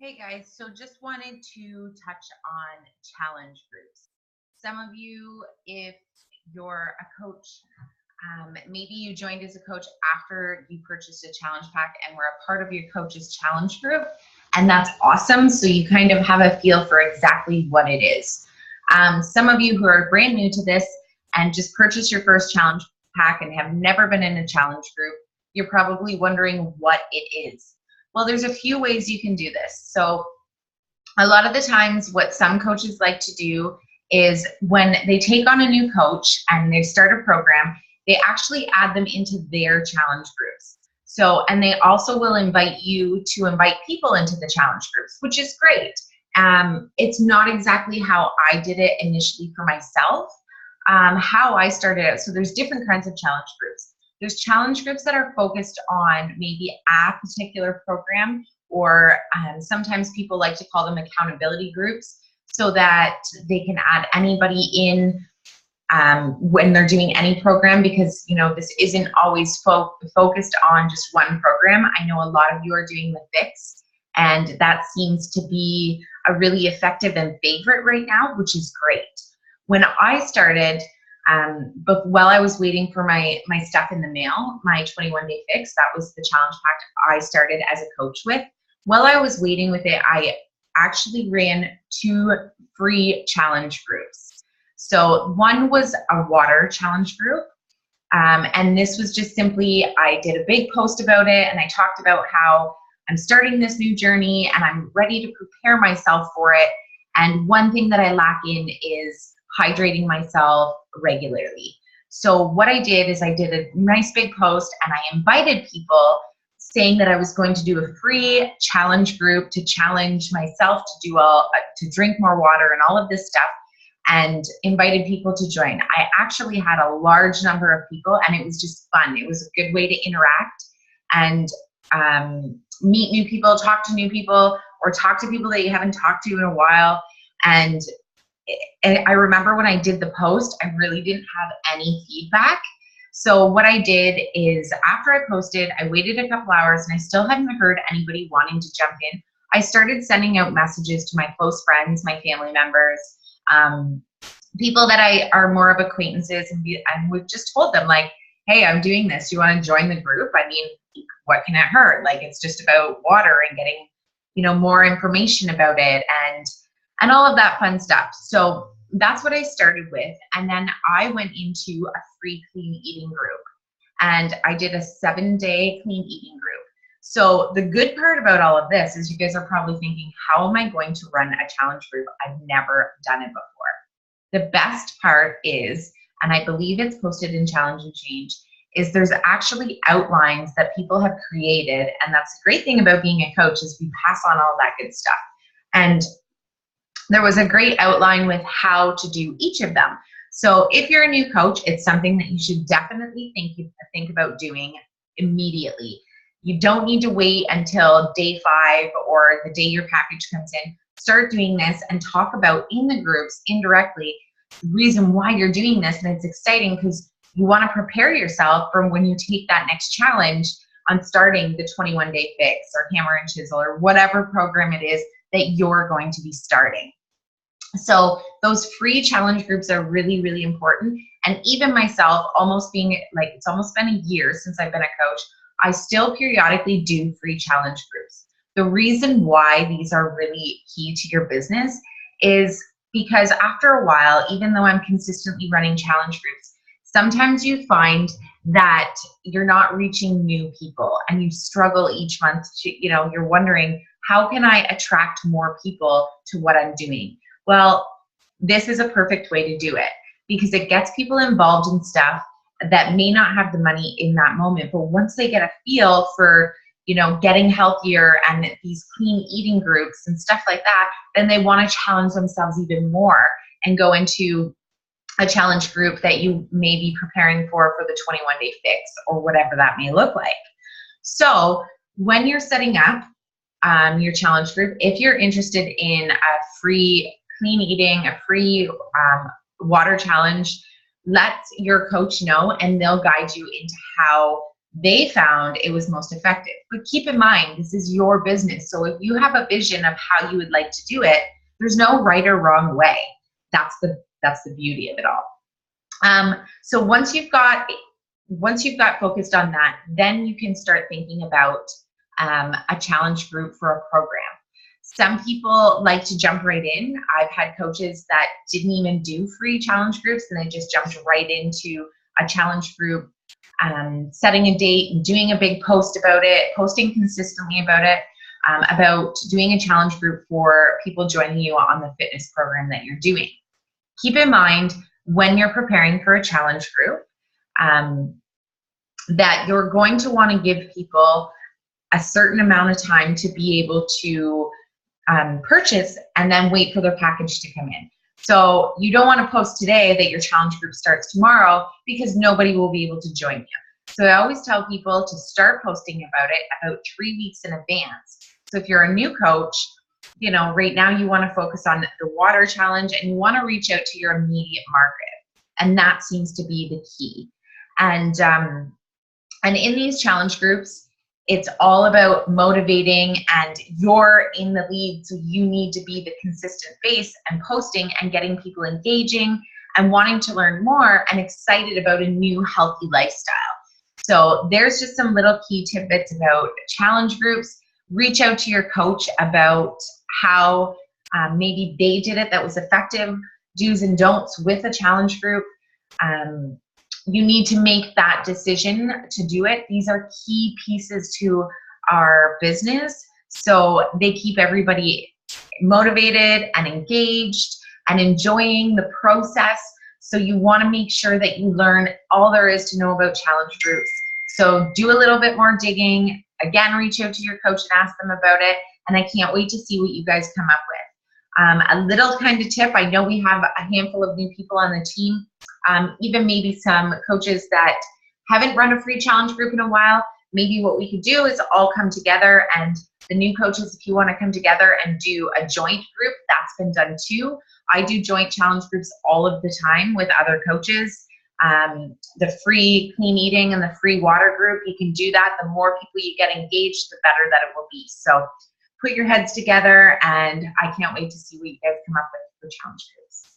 Hey guys, so just wanted to touch on challenge groups. Some of you, if you're a coach, maybe you joined as a coach after you purchased a challenge pack and were a part of your coach's challenge group, and that's awesome. So you kind of have a feel for exactly what it is. Some of you who are brand new to this and just purchased your first challenge pack and have never been in a challenge group, you're probably wondering what it is. Well, there's a few ways you can do this. So a lot of the times what some coaches like to do is when they take on a new coach and they start a program, they actually add them into their challenge groups. So, and they also will invite you to invite people into the challenge groups, which is great. It's not exactly how I did it initially for myself, how I started out. So there's different kinds of challenge groups. There's challenge groups that are focused on maybe a particular program, or sometimes people like to call them accountability groups, so that they can add anybody in when they're doing any program, because this isn't always focused on just one program. I know a lot of you are doing the Fix, and that seems to be a really effective and favorite right now, which is great. When I started, but while I was waiting for my stuff in the mail, my 21-day fix, that was the challenge pack I started as a coach with. While I was waiting with it, I actually ran 2 free challenge groups. So one was a water challenge group, and this was just simply, I did a big post about it, and I talked about how I'm starting this new journey and I'm ready to prepare myself for it. And one thing that I lack in is hydrating myself regularly. So what I did is I did a nice big post and I invited people, saying that I was going to do a free challenge group to challenge myself to drink more water and all of this stuff, and invited people to join. I actually had a large number of people, and it was just fun. It was a good way to interact and meet new people, talk to new people, or talk to people that you haven't talked to in a while. And I remember when I did the post, I really didn't have any feedback. So what I did is, after I posted, I waited a couple hours and I still hadn't heard anybody wanting to jump in. I started sending out messages to my close friends, my family members, people that I are more of acquaintances, and we've just told them, like, hey, I'm doing this. Do you want to join the group? I mean, what can it hurt? Like, it's just about water and getting, more information about it and all of that fun stuff. So that's what I started with. And then I went into a free clean eating group, and I did a 7-day clean eating group. So the good part about all of this is, you guys are probably thinking, how am I going to run a challenge group? I've never done it before. The best part is, and I believe it's posted in Challenge and Change, is there's actually outlines that people have created. And that's the great thing about being a coach, is we pass on all that good stuff. And there was a great outline with how to do each of them. So if you're a new coach, it's something that you should definitely think about doing immediately. You don't need to wait until day 5 or the day your package comes in. Start doing this and talk about in the groups indirectly the reason why you're doing this. And it's exciting because you want to prepare yourself for when you take that next challenge on starting the 21-day fix or hammer and chisel or whatever program it is that you're going to be starting. So those free challenge groups are really, really important. And even myself, it's almost been a year since I've been a coach, I still periodically do free challenge groups. The reason why these are really key to your business is because after a while, even though I'm consistently running challenge groups, sometimes you find that you're not reaching new people and you struggle each month to, you're wondering, how can I attract more people to what I'm doing? Well, this is a perfect way to do it, because it gets people involved in stuff that may not have the money in that moment, but once they get a feel for, getting healthier and these clean eating groups and stuff like that, then they want to challenge themselves even more and go into a challenge group that you may be preparing for the 21-day fix or whatever that may look like. So when you're setting up your challenge group, if you're interested in a free clean eating, a free water challenge, let your coach know and they'll guide you into how they found it was most effective. But keep in mind, this is your business. So if you have a vision of how you would like to do it, there's no right or wrong way. That's the beauty of it all. So once you've got focused on that, then you can start thinking about a challenge group for a program. Some people like to jump right in. I've had coaches that didn't even do free challenge groups, and they just jumped right into a challenge group, setting a date and doing a big post about it, posting consistently about doing a challenge group for people joining you on the fitness program that you're doing. Keep in mind, when you're preparing for a challenge group, that you're going to want to give people a certain amount of time to be able to purchase and then wait for their package to come in. So you don't want to post today that your challenge group starts tomorrow, because nobody will be able to join you. So I always tell people to start posting about it about 3 weeks in advance. So if you're a new coach, you know, right now you want to focus on the water challenge and you want to reach out to your immediate market. And that seems to be the key. And in these challenge groups, it's all about motivating, and you're in the lead, so you need to be the consistent face and posting and getting people engaging and wanting to learn more and excited about a new healthy lifestyle. So there's just some little key tidbits about challenge groups. Reach out to your coach about how maybe they did it that was effective, do's and don'ts with a challenge group. You need to make that decision to do it. These are key pieces to our business, so they keep everybody motivated and engaged and enjoying the process. So you want to make sure that you learn all there is to know about challenge groups. So do a little bit more digging. Again, reach out to your coach and ask them about it. And I can't wait to see what you guys come up with. A little kind of tip, I know we have a handful of new people on the team, even maybe some coaches that haven't run a free challenge group in a while. Maybe what we could do is all come together, and the new coaches, if you want to come together and do a joint group, that's been done too. I do joint challenge groups all of the time with other coaches. The free clean eating and the free water group, you can do that. The more people you get engaged, the better that it will be. So put your heads together, and I can't wait to see what you guys come up with for challenge groups.